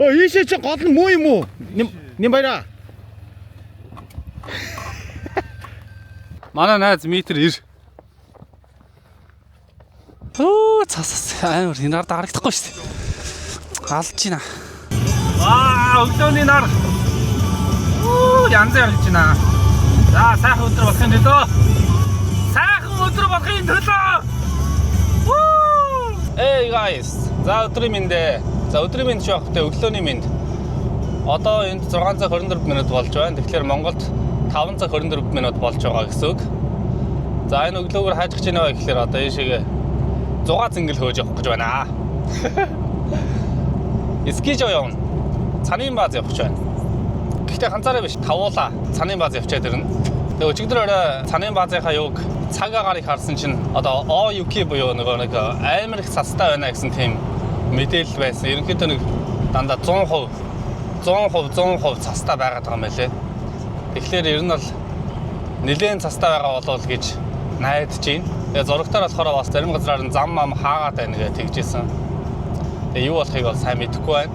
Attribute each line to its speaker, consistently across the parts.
Speaker 1: Ийшээ чи гол нь муу юм уу? Нэм баяра.
Speaker 2: Манай найз метр 90. Оо цаас амар энэ ард харагдахгүй шүү дээ. Алж байна. Өглөөний нар. Янз ярилж байна. За сайхан өдөр болохын төлөө. Сайхан өдөр болохын төлөө. Hey guys. За өдрийн мэндэ. За өдрийн мэнд шүү ахтай өглөөний мэнд. Одоо энд 6 цаг 24 минут болж байна. Тэгэхээр Монголд 5 цаг 24 минут болж байгаа гэсэн үг. За энэ өглөөгөр хайж гэж байна гэхээр одоо энэ шиг 6 зингэл хөөж явах гэж байна. Скиж явна. Цанын бааз явах гэж байна. Гэхдээ ганцаараа биш, тавуулаа цанын бааз явчаад ирнэ. Тэгээ өчигдөр орой цанын баазынхаа юуг цаг агаарыг харсан чинь одоо OUK буюу нэг амар их цастай байна гэсэн тийм мэдээлэл байсан. Ерөнхийдөө нэг дандаа 100% цастай байгаад байгаа юм байлээ. Тэгэхээр ер нь бол нэлээд цастай байгаа болов гэж найдаж байна. Тэгээ зурагтаар болохоор бас зарим газраар нь зам мам хаагаад байна гэж тэгжсэн. Тэгээ юу болохыг бол сайн мэдэхгүй байна.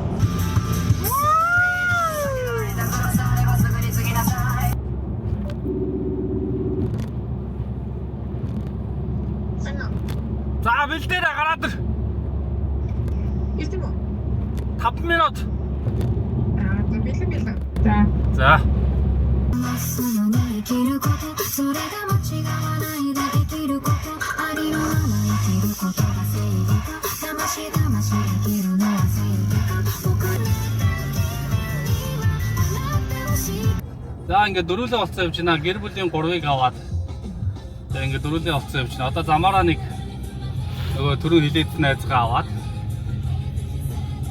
Speaker 2: За бэлдээрээ гараад ир.
Speaker 3: Ирсэн үү?
Speaker 2: 5 минут.
Speaker 3: Бэлэн.
Speaker 2: За. За ингээд дөрүлээ болцсон явж байна. Гэр бүлийн 3-ыг аваад. За ингээд дөрүлээ болцсон явж байна. Одоо замаараа нэг нөгөө түрүү хилээд найзгаа аваад.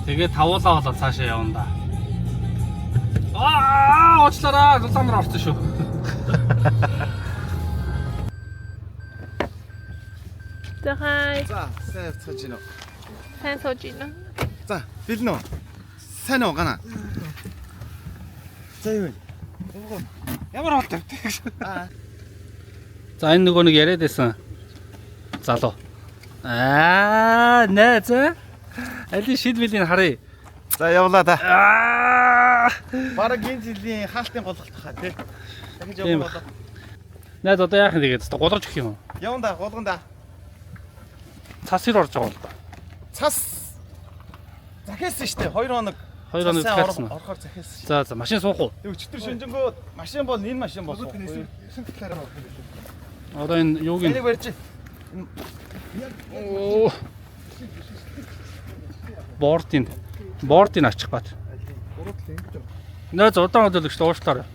Speaker 2: Тэгээ тавуулаа болоод цаашаа явна да. Очлаараа зулаанаар орсон шүү.
Speaker 4: За хай.
Speaker 1: За, сайн цааж гинөө.
Speaker 4: Сайн сууж байна.
Speaker 1: За, бэлэн үү? Сайн уу гана? За юу вэ? Ямар хот тавьдаг?
Speaker 2: За энэ нөгөө нэг яриад байсан залуу. Нэ зэ. Али шийдвэлийн харъя.
Speaker 1: За явлаа да.
Speaker 2: Бараг
Speaker 1: энэ жилийн хаалтын голголт хаа тий. Дахиж
Speaker 2: Тийм
Speaker 1: явах
Speaker 2: ба.
Speaker 1: болоо.
Speaker 2: Найд одоо яах юм тэгээд гулгаж өгөх юм.
Speaker 1: Явна да, голгон да.
Speaker 2: Цас ир орж байгаа л да.
Speaker 1: Цас захиалсан штэ 2 хоног.
Speaker 2: 2 хоног захиалсан.
Speaker 1: Орохоор захиалсан.
Speaker 2: За машин суух уу?
Speaker 1: Тэг өчтөр шинжэнгөө машин бол энэ машин болсон.
Speaker 2: Одоо энэ юуг
Speaker 1: Энийг
Speaker 2: нь
Speaker 1: барьж.
Speaker 2: Бордын ачих гад. Найз удаан хөдөлгөгч уушлаар.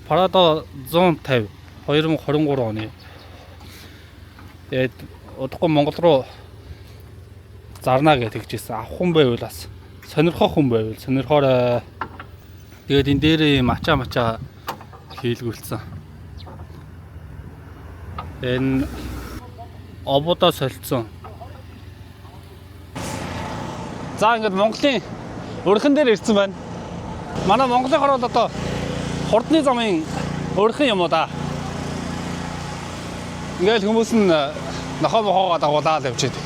Speaker 2: Парадо 150 2023 оны. Тэгээд удахгүй Монгол руу зарна гэж тэгжсэн. Авах хүн байвал бас сонирхох хүн байвал сонирхоор тэгээд энэ дээр мача хийлгүүлсэн. Энэ ободоо солилцсон. За ингээд Монголын өрхөн дээр ирсэн байна. Манай Монголын хорол одоо хурдны замын өрхөн юм уу да. Ингээд хүмүүс нь нохоо мохоогоо дагуулаад явж байдаг.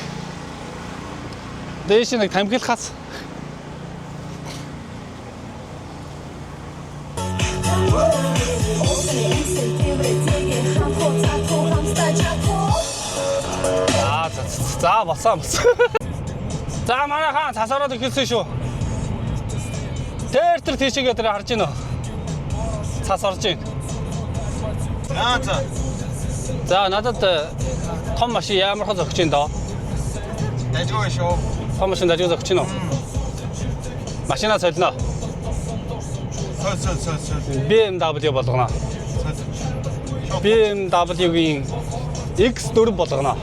Speaker 2: Дээш нэг тамхилахаас За болсон. За манай хаан цасаараад ихэлсэн шүү. Тэр тийшээгээ тэр харж байна уу? Цас орж байна.
Speaker 1: За.
Speaker 2: За надад том машин ямар хөө зөгч юм доо.
Speaker 1: Дайжгүй шүү.
Speaker 2: Том машин дайжгүй зөгч юм уу? Машинаа солино.
Speaker 1: Сол.
Speaker 2: BMW болгоно. BMW-гийн X4 болгоно.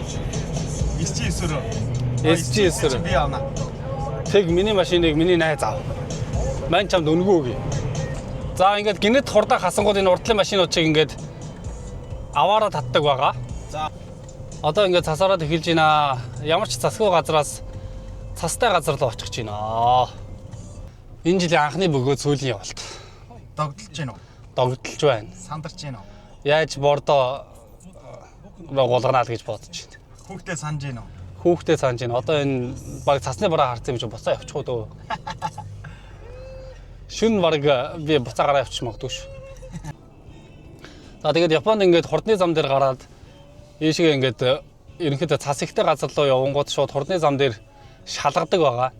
Speaker 2: SG9.
Speaker 1: Би авна.
Speaker 2: Тэг миний машиныг миний найз аав. Мань чамд өнгөө өгье. За ингээд гинэт хурдан хасангууд энэ урдлын машинууд чиг ингээд аваараа татдаг байгаа.
Speaker 1: За.
Speaker 2: Одоо ингээд цасаараад эхэлж байна. Ямар ч засгүй газраас цастай газар руу очих гэж байна. Энэ жилийн анхны бөгөөд сүүлийн явалт.
Speaker 1: Догдолж байна уу?
Speaker 2: Догдолж байна.
Speaker 1: Сандарч байна уу?
Speaker 2: Яаж бордоо гулганаа л гэж бодож байна.
Speaker 1: Хүүхдээ санаж байна уу?
Speaker 2: Хүүхдээ санаж байна. Одоо энэ баг цасны бараа харсан юм чи буцаа явчих уу дөө. Шүн бараг би буцаагараа явчих магадгүй шүү. За тэгээд Японд ингээд хурдны зам дээр гараад ийшээ ингээд ерөнхийдөө цас ихтэй газар руу явангууд шууд хурдны зам дээр шалгадаг байгаа.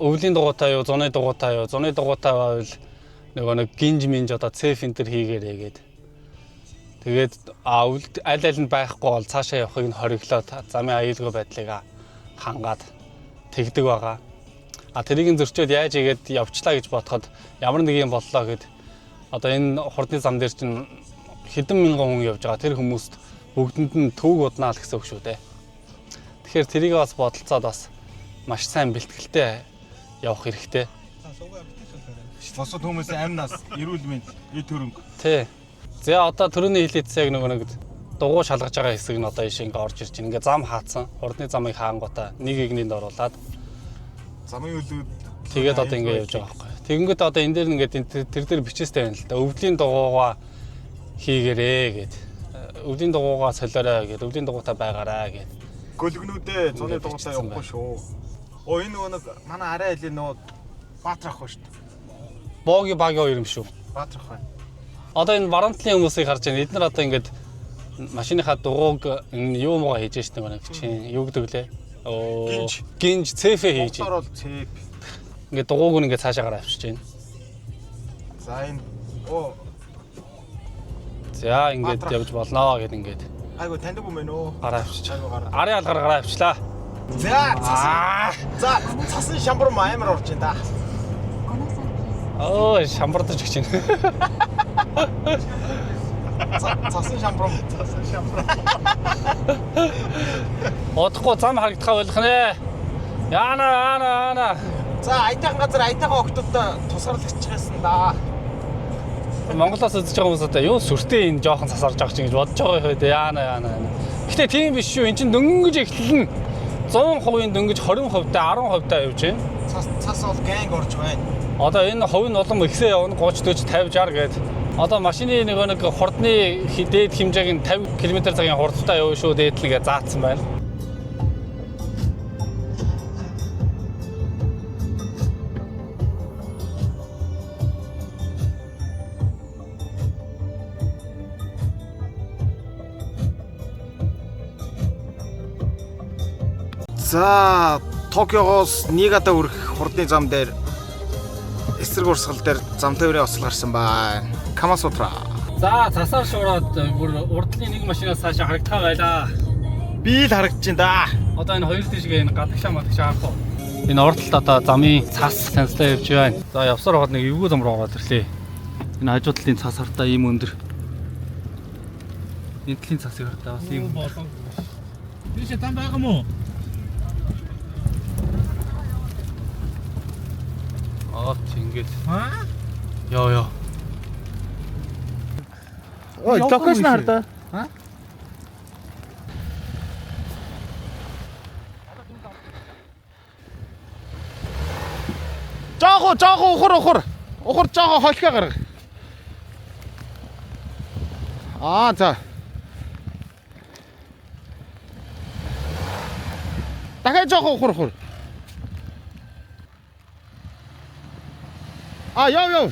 Speaker 2: Өвлийн дугуйтай юу, зуны дугуйтай юу? Зуны дугуйтай байвал нөгөө нэг гинж минж одоо цеф энтер хийгээрэй гээд. Тэгээд аль аль нь байхгүй бол цаашаа явахыг нь хориглоод замын аюулгүй байдлыг хангаад тэгдэг байгаа. Тэрийг зөрчөөд яаж игээд явчлаа гэж бодоход ямар нэг юм боллоо гэд одоо энэ хурдны зам дээр чинь хэдэн мянган хүн явж байгаа. Тэр хүмүүст бүгдэнд нь төвөг уднаа л гэсэн үг шүү дээ. Тэгэхээр тэрийг бас бодолцоод бас маш сайн бэлтгэлтэй явах хэрэгтэй.
Speaker 1: Босод хүмүүсийн амнаас эрүүл мэнд, эд хөрөнгө.
Speaker 2: Тий. За одоо төрөний хэлээдсээ яг нэг дугуй шалгаж байгаа хэсэг нь одоо ишээ ингээ орж ирж байна. Ингээ зам хаацсан. Хурдны замыг хаангуудаа нэг игнэнд оруулаад
Speaker 1: Замын өлүүд
Speaker 2: тэгээд одоо ингээ явж байгаа байхгүй. Тэгэнгүүт одоо энэ дээр ингээд тэр дээр бичээстэй байна л да. Өвлийн дугуйгаа хийгэрээ гэд. Өвлийн дугуйгаа солиорой гэд. Өвлийн дугуйтай байгаараа гэд.
Speaker 1: гөлгнүүдээ зуны дугуйтай явахгүй шүү. Энэ нэг манай арай айлын нөө Баатрах ба шүү.
Speaker 2: Боги баги хоёр юм шүү.
Speaker 1: Баатрах байна.
Speaker 2: Одоо энэ барамтлын хүмүүсийг харж байна. Эдгээр одоо ингээд машиныхаа дугуйг юу муугаа хийж штэ нэг чинь юу гэдэг лээ. Гинж цефэ хийж.
Speaker 1: Орол цеф.
Speaker 2: Ингээд дугуйг нь ингээд цаашаа гараа авчиж байна.
Speaker 1: За энэ
Speaker 2: За ингээд явж болноо гэд ингээд.
Speaker 1: Айгу таньдаг юм байна уу?
Speaker 2: Гараа авчиж.
Speaker 1: Айгу гараа.
Speaker 2: Арын алгаар гараа авчлаа.
Speaker 1: За цасан шамбар амар орж байна да.
Speaker 2: Шамбардаж гэж байна.
Speaker 1: Цасан шамбар.
Speaker 2: Одохгүй зам харагдахаа болох нэ. Яана.
Speaker 1: За айтайхан газар айтайхан октодтой тусгаарлагч гэсэн да.
Speaker 2: Монголоос үзэж байгаа хүмүүс одоо юу сүртэй энэ жоохон цасарж байгаа чинь гэж бодож байгаа юм байна. Яана. Гэтэ тийм биш шүү. Энд чинь дөнгөж эхлэн 100% дөнгөж 20% та 10% явж байна.
Speaker 1: Цас бол ганг орж байна.
Speaker 2: Одоо энэ хувь нь улам ихсээ явна 30 40 50 60 гээд. Одоо машины нэг хурдны дээд хэмжээг нь 50 км/цагийн хурдтай явна шүү дээдлэгээ заасан байна.
Speaker 1: За Токиогоос Нигата хүрэх хурдны зам дээр эсрэг урсгал дээр замтай өрөө осол гарсан байна. Камасутра.
Speaker 2: За цасаар шуураад бүр урдлын нэг машинаас цаашаа харагдах байлаа.
Speaker 1: Би л харагдаж байна да.
Speaker 2: Одоо энэ хоёр дэшгээ энэ гадагшаа харах уу. Энэ урдталд одоо замын цас санслаа явж байна. За явсаар хаад нэг эвгүй зам руу ороод ирлээ. Энэ хажуу талын цас хартаа ийм өндөр. Энэ талын цасыг хартаа бас ийм. Бишээ там байгаа мó? Ингээд. Яа.
Speaker 1: Ой, токош на харта. Жаахан ухар. Ухар жаахан холхоо гарга. За. Дахиад жаахан ухар. Яв.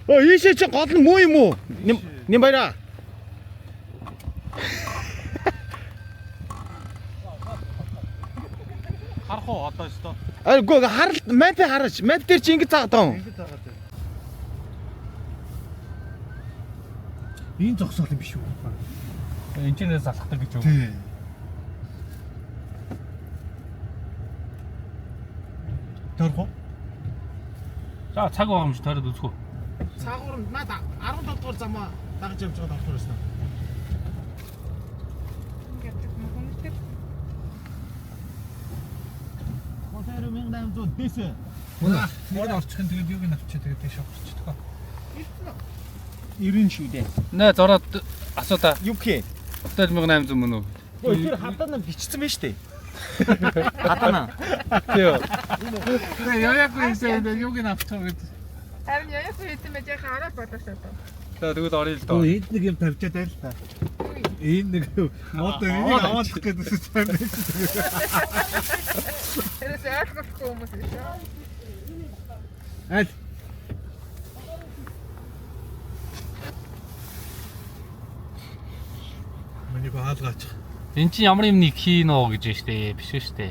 Speaker 1: Ийшээ чи гол нь муу юм уу? Нэм баяра.
Speaker 2: Харах уу одоо өстөө.
Speaker 1: Айгуу харалт мапыг хараач. Мап дээр чи ингэ цаагаад байгаа юм.
Speaker 2: Энэ зогсоол юм биш үү? Энэчнээс залхдаг гэж юу?
Speaker 1: Тий.
Speaker 2: Төрхөө. За цаг байгаа юм шиг тойроод үзэх үү?
Speaker 1: Цаагуур над 17 дугаар замаа дагаж явж байгаа доктор байсан. Монтер 1800 дэсэ.
Speaker 2: Мод орчихын тэгээд юуг нь авчиж тэгээд тийш авчихдаг.
Speaker 1: 90 шүү дээ.
Speaker 2: Нэ зороод асуута.
Speaker 1: Юу гэх?
Speaker 2: 1800 мөн үү?
Speaker 1: Тэр хадаа бичсэн байж тээ. Хадаа.
Speaker 2: Тий. Яагаад ийсээ юуг нь авчих вэ?
Speaker 4: Харин яах вэ гэдэг нь яхаа арай болоо шүү дээ.
Speaker 2: За тэгвэл орё л доо.
Speaker 1: Энд нэг юм тавьчаад байл та.
Speaker 5: Энэ нэг мод энийг аваад гэдэг зүйл байна.
Speaker 3: Тэрээс ойлгохгүй хүмүүс биш үү?
Speaker 5: Аль Миний баалгаач.
Speaker 2: Эн чинь ямар юм нэг кино гэж байна штэ. Биш үү штэ.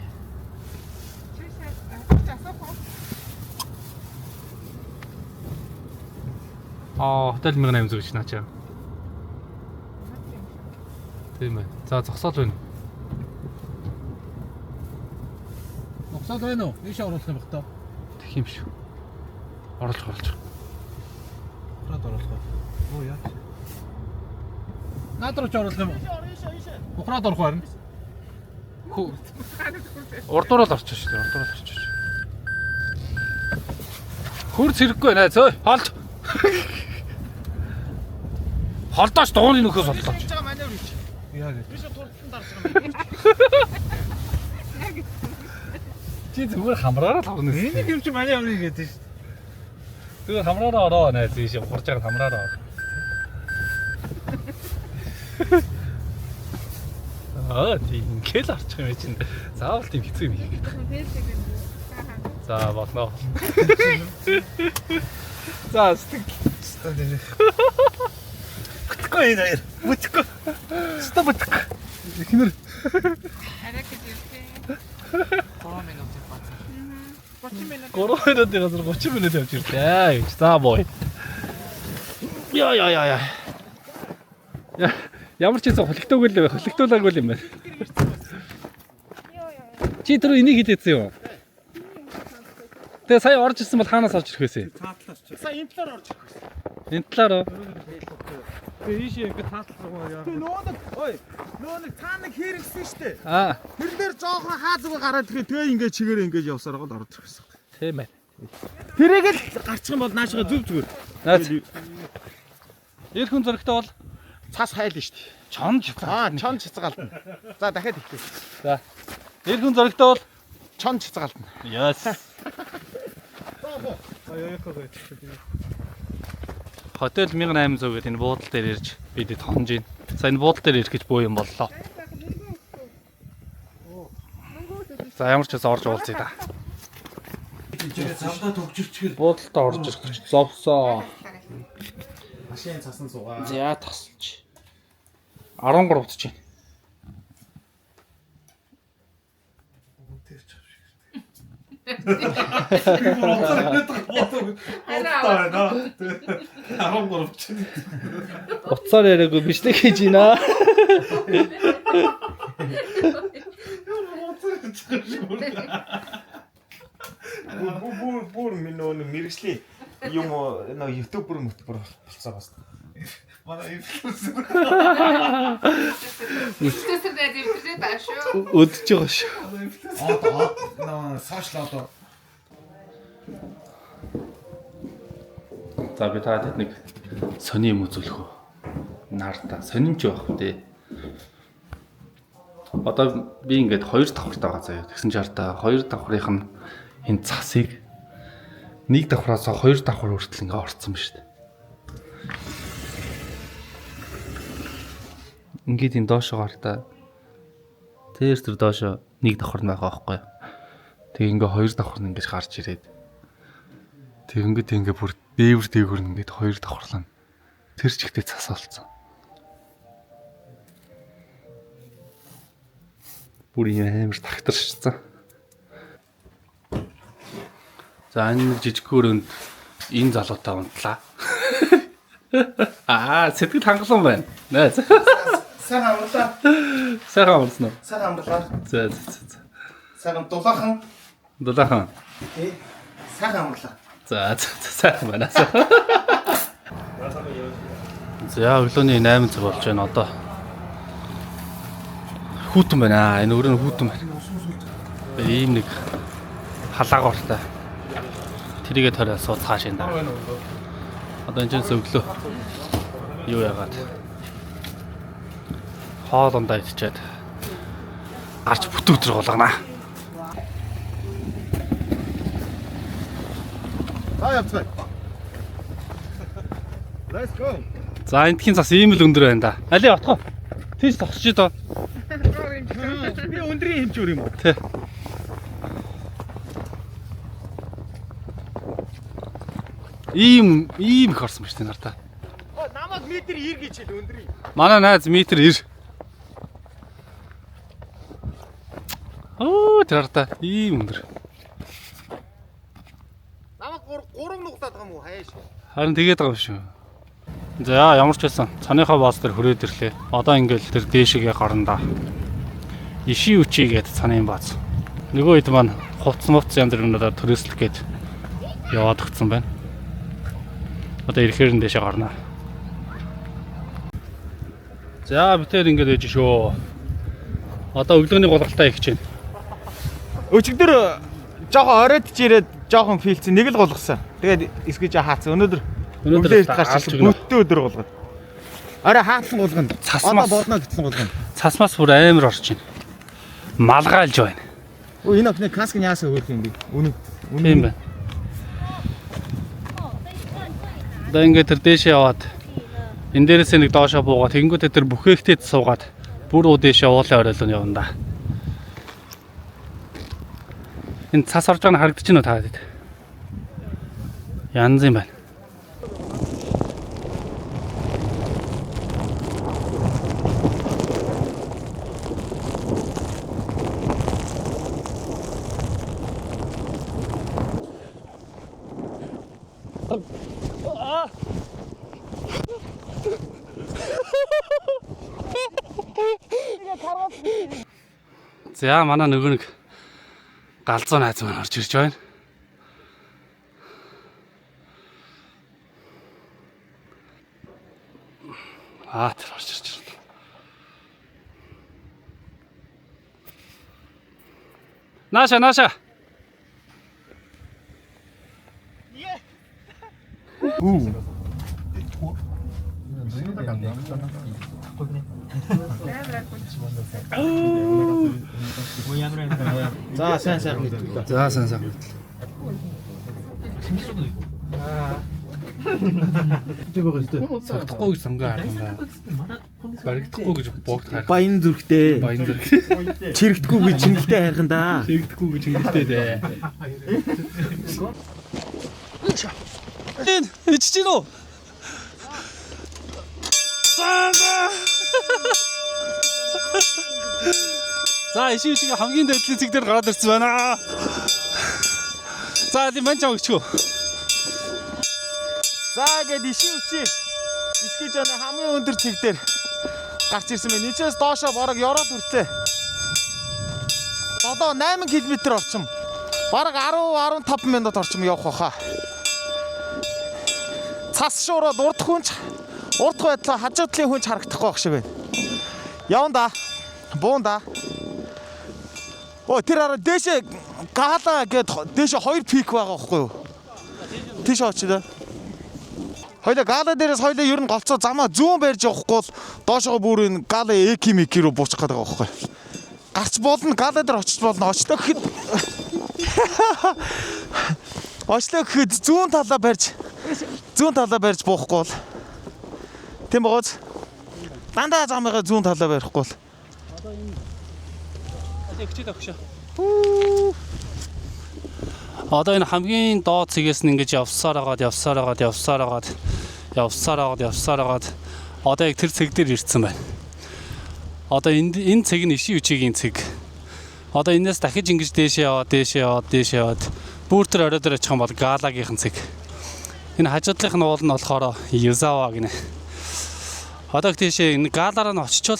Speaker 2: Хотел 1800 гэж наачаа. Тийм ээ. За зогсоол байна.
Speaker 5: Ногсоод байна уу? Ийш оруулах юм бах та.
Speaker 2: Тэгэх юм шүү. Оруулах.
Speaker 5: Хураад оруулах. Оо яа. Наад руу ч оруулах юм уу? Хураад орох байна.
Speaker 2: Урдуур л орчих шүү дээ. Урдуур л орчих. Хурц хэрэггүй нэ. Зөө холж. Холдооч дууны нөхөөс боллоо.
Speaker 5: Яа гэж.
Speaker 1: Биш туртан дарж байгаа юм.
Speaker 2: Чи зүгээр хамраараа л орно.
Speaker 5: Энийг юм чи маний аврыг гэдэг шүү.
Speaker 2: Зүгээр хамраараа ороо нэ. Зээш хурж байгаа хамраараа. Ингээл арчих юм чинь. Заавал тийм хэцүү юм хийх. За болно. За
Speaker 5: Стадэр. Бүтгэхгүй энэ хоёр. Бүтгэхгүй. Ста бүтгэхгүй. Хинэр.
Speaker 3: Арай гэж ирсэн. 3 минут бацаа. 30 минут.
Speaker 2: 3 минутын газар 30 минут явж ирлээ. За бой. Яа. Ямар ч зүйл холигтуулаагүй юм байна. Чи тэр энийг хийдээсэн юм. Тэгээ сая орж ирсэн бол хаанаас орж ирэх вэсэ?
Speaker 1: Сая энэ талаар орж ирэх гэсэн.
Speaker 2: Энэ талаар уу?
Speaker 5: Тэгээ ийш ингэ таатлах яа.
Speaker 1: Нөө нэг цаа нэг хэрэгсэн штэ.
Speaker 2: Аа,
Speaker 1: Тэр дээр жоохон хаазгаа гараад ирэхэд тэгээ ингээд чигээр ингээд явсаар гол орж ирэх гэсэн.
Speaker 2: тийм ээ.
Speaker 1: Тэрийг л гарчих юм бол наашгаа зүв зүгээр.
Speaker 2: Наац. Эр хүн зөрөгтэй бол
Speaker 1: Цаас хайл штэ.
Speaker 2: чонж.
Speaker 1: Чон цэцгаална. За дахиад ихлээ.
Speaker 2: За. Эр хүн зөрөгтэй бол
Speaker 1: Чон цэцгаална.
Speaker 2: яас. Хотел 1800 гэдэг энэ буудал дээр ирж бид тонж ийн. За энэ буудал дээр ирэх гэж буу юм боллоо. За ямар ч байсан орж уулзъя да.
Speaker 5: Замдаа төгжирчгэл.
Speaker 2: Буудалтаа орж ирэх гэж зовсоо.
Speaker 1: Машин цасан суугаа.
Speaker 2: За тасалж. 13 утж байна. Уцаар яриаггүй биш л гэж байна.
Speaker 1: Бүр минь мэрэгжлийн юм нөө YouTube мөтбөр болцоо бас.
Speaker 5: Манай
Speaker 3: Тэсэр дээр дэвтэрээ таашгүй.
Speaker 2: Өдөж байгаа шүү.
Speaker 5: нөө сошиал
Speaker 2: За би та хэд нэг сони юм үзүүлэх үү? Нарта сонинч байх үү? Одоо би ингээд 2 давхртай байгаа заяа. Тэгсэн чаар та 2 давхрынх нь энэ цасыг 1 давхраас 2 давхар хүртэл ингээд орцсон ба шүү дээ. Ингээд энэ доошогоор та тэр доошо 1 давхар байгаа байхгүй юу? Тэг ингээ 2 давхар нь ингэж гарч ирээд тэг ингээ бүр дээвэр ингээд 2 давхарлаа. Тэр ч ихтэй цас олцсон. Бүр юм амар тагтаршсан. За энэ жижиг өрөөнд энэ залуутай унтлаа. Сэтгэл хангалуун байна. Наа.
Speaker 1: Сайн амрлаа.
Speaker 2: Сайхан амарсан уу?
Speaker 1: Сайн амрлаа.
Speaker 2: За.
Speaker 1: Сайн дулаахан.
Speaker 2: Дулаахан.
Speaker 1: Тий. Сайн амрлаа.
Speaker 2: За сайхан байна. За өглөөний 8 цаг болж байна одоо. Хүүтэн байна. Энэ өрөө нь хүүтэн байна. Ийм нэг халаагууртай. Тэрийгэ торой сууд цааш энэ. Одоо энэ ч өглөө. Юу яагаад? Хоолондоо идчихэд гарч бүтүүтрэг болгоно.
Speaker 1: За явцгаая. Let's go.
Speaker 2: За эндхийн цас ийм л өндөр байна да. Али отгоо. Тийш зогсож доо.
Speaker 5: Би өндрийн хэмжүүр юм уу?
Speaker 2: Тэ. Ийм их орсон ба шүү дээ нартаа.
Speaker 5: Намайг метр 90 гэж хэл өндрийн.
Speaker 2: Манай найз метр 90. Оо тэртаа ийм өндөр.
Speaker 5: Намайг 3 нугатаад байгаа юм уу? Хаяаш.
Speaker 2: Харин тэгээд байгаа юм шүү. За ямар ч байсан цаныхаа бааз дээр хүрээд ирлээ. Одоо ингээл тэр дээшгээ гарна да. Иши үчи гэдэг цааны бааз. Нөгөө хэд маань хувц янз бүрээр төрөслөх гээд яваад өгсөн байна. Одоо ирэхээр нь дээшээ гарна. За битээр ингээд ээж шүү. Одоо өглөөний голгалтаа их чинь.
Speaker 1: Өчигдөр жоохон оройд ч ирээд жоохон филцэн нэг л голгосон. Тэгээд эсгэж хаацсан. Өнөөдөр гарч бүтэн өдөр голгоод. Арай хаацсан голгоно. Одоо болно гэсэн голгоно.
Speaker 2: Цасмаас бүр амар орж байна. Малгаалж байна.
Speaker 1: Өө энэ окны каск нь яасаа хөөх юм бэ? Үнэн.
Speaker 2: Тийм байна. Одоо ингээд тэр дээшээ яваад энэ дээрээс нэг доошоо буугаад тэгэнгүүтээ тэр бүхээгтээ суугаад бүр уу дээшээ уулын оройлоо явна да. Энэ цас орж байгаа нь харагдаж байна уу та хэд? Янз юм байна. За манай нөгөө нэг галзуу найз маань орж ирж байна. Тэр орж ирж байна. Наша.
Speaker 1: За сайн мэдээ.
Speaker 2: За сайн. Сагдахгүй гэж сангаа харсан байна. Баригдахгүй гэж богд харсан.
Speaker 1: Баян зүрхтэй.
Speaker 2: Баян зэрэг.
Speaker 1: Чирэгдэхгүй гэж чингэлтэй хайрхан да.
Speaker 2: Чирэгдэхгүй гэж ингэдэй дээ. Ичж гинөө. За ишивчиг хамгийн дэвтлийн цэг дээр гараад ирсэн байна. За тийм манчаа өгчөө.
Speaker 1: За гээд ишивчи искэж яна хамгийн өндөр цэг дээр гарч ирсэн байна. Нийцээс доошоо бараг ёроод үртээ. 7-8 км орчим. Бараг 10-15 минут орчим явах баха. Цас шуураад урд байдлаа хажуудлын хүнч харагдахгүй байх шиг байна. Явна да. Буун да. Тэр араа дээшээ гаала гээд дээшээ 2 пик байгаа байхгүй юу? Тийш очиж. Хоёлаа гаала дээрээс хоёлаа ер нь голцоо замаа зүүн барьж явахгүй бол доошоо бүр энэ гаала экимик рүү буучих гээд байгаа байхгүй юу? Гарч болно гаала дээр очиж болно. Очлоо гэхэд зүүн талаа барьж буухгүй бол тийм бооз. Дандаа замыгаа зүүн талаа барихгүй бол
Speaker 2: Одоо энэ хамгийн доод цэгээс нь ингэж явсаар агаад одоо яг тэр цэг дээр ирсэн байна. Одоо энэ цэг нь иши үчигийн цэг. Одоо энэс дахиж ингэж дээшээ яваад бүр тэр орой дээр очих юм бол галагийнхэн цэг. Энэ хажуудлынх нь уул нь болохоор Юзава гинэ. Одоо тийшээ энэ гаалаараа нь очичвол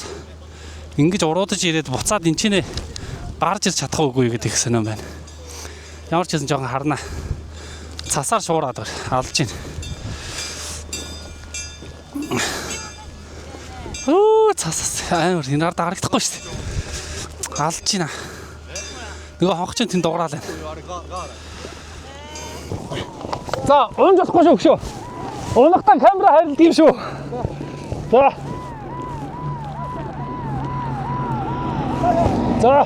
Speaker 2: ингэж уруудаж ирээд буцаад энчинээ гарч ирч чадахгүй гэдэг сонирн байна. Ямар ч хэсэн жоохон харна. Цасаар шуураад алж байна. Цасаас амар энэ ард харагдахгүй шүү дээ. Алж байна. Нөгөө хонхчин тэнд дуурал байна. За, унж болохгүй шүү өгшөө. Унахтаа камера харилдаг юм шүү. За.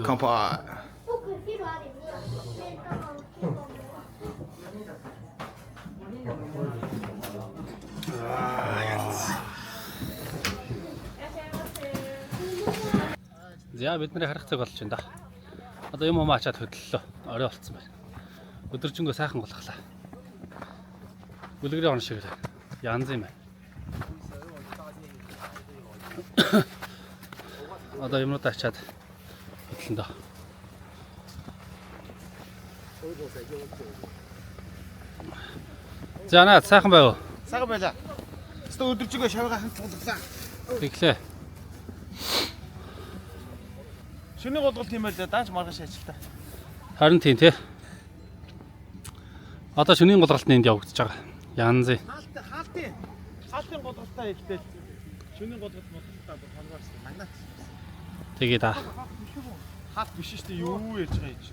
Speaker 1: Компа.
Speaker 2: За бидний харах цаг болж байна да. Одоо юм ачаад хөдлөлөө. Орой болцсон байна. Өдөржингөө сайхан голглаа. Бүлгэрийн он шиг янз юм байна. Одоо юмнуудаа ачаад хөдлөн доо. За наа сайхан байв.
Speaker 1: Сайхан байла. Өстө өдөржингөө шавьгаа хамт голглаа.
Speaker 2: Тэглээ.
Speaker 1: Шөнийн голголт юм байл дааж маргааш ажилтаа.
Speaker 2: Харин тийм тий. Одоо шөнийн голралтны энд явагдаж байгаа. Янзын.
Speaker 1: Хаалтын голголтаа ихтэй. Шөнийн голголт модлолтаа хангаарсан. Магнат.
Speaker 2: Тэгээ да.
Speaker 1: Хаалт биш шүү дээ. Юу ярьж байгаа юм чи.